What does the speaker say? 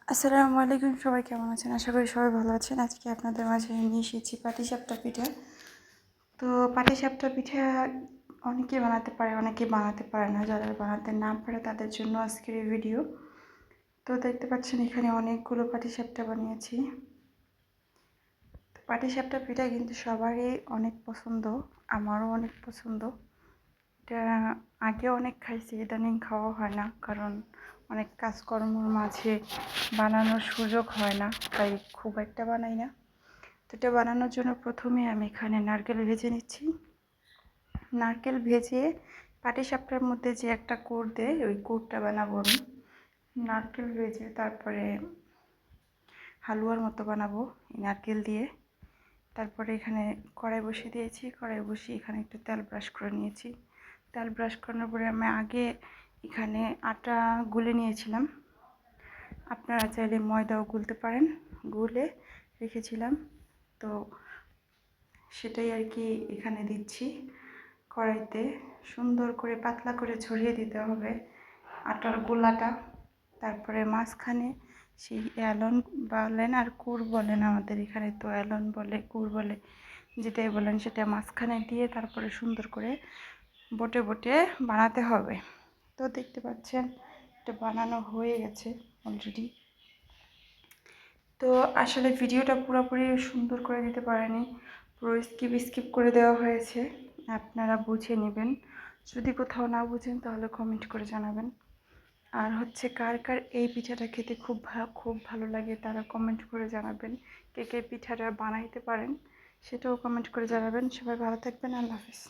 আসসালামু আলাইকুম, সবাই কেমন আছেন? আশা করি সবাই ভালো আছেন। আজকে আপনাদের মাঝে নিয়ে এসেছি পাটিসাপটা পিঠা। তো পাটিসাপটা পিঠা অনেকে বানাতে পারে, অনেকে বানাতে পারে না। যারা বানাতে না পারে তাদের জন্য আজকের এই ভিডিও। তো দেখতে পাচ্ছেন এখানে অনেকগুলো পাটিসাপটা বানিয়েছি। পাটিসাপটা পিঠা কিন্তু সবারই অনেক পছন্দ, আমারও অনেক পছন্দ। এটা আগে অনেক খাইছি, ইদানিং খাওয়া হয় না, কারণ অনেক কাজকর্মের মাঝে বানানোর সুযোগ হয় না, তাই খুব একটা বানাই না। তো এটা বানানোর জন্য প্রথমে আমি এখানে নারকেল ভেজে নিচ্ছি। নারকেল ভেজে পাটিসাপটার মধ্যে যে একটা কোর দেয়, ওই কোরটা বানাবো আমি। নারকেল ভেজে তারপরে হালুয়ার মতো বানাবো এই নারকেল দিয়ে। তারপরে এখানে কড়াই বসিয়ে দিয়েছি, কড়াই বসিয়ে এখানে একটু তেল ব্রাশ করে নিয়েছি। তেল ব্রাশ করানোর পরে আমি আগে এখানে আটা গুলে নিয়েছিলাম। আপনারা চাইলে ময়দাও গুলতে পারেন, গুলে রেখেছিলাম। তো সেটাই আর কি এখানে দিচ্ছি কড়াইতে। সুন্দর করে পাতলা করে ছড়িয়ে দিতে হবে আটার গোলাটা। তারপরে মাঝখানে সেই অ্যালন বলেন আর কুর বলেন, আমাদের এখানে তো অ্যালন বলে, কুর বলে, যেটাই বলেন সেটা মাঝখানে দিয়ে তারপরে সুন্দর করে বটে বটে বানাতে হবে। তো দেখতে পাচ্ছেন এটা বানানো হয়ে গেছে অলরেডি। তো আসলে ভিডিওটা পুরোপুরি সুন্দর করে দিতে পারেনি, পুরো স্কিপ করে দেওয়া হয়েছে। আপনারা বুঝে নেবেন, যদি কোথাও না বুঝেন তাহলে কমেন্ট করে জানাবেন। আর হচ্ছে কার কার এই পিঠাটা খেতে খুব ভালো লাগে তারা কমেন্ট করে জানাবেন। কে কে পিঠাটা বানাইতে পারেন সেটাও কমেন্ট করে জানাবেন। সবাই ভালো থাকবেন, আল্লাহ হাফিজ।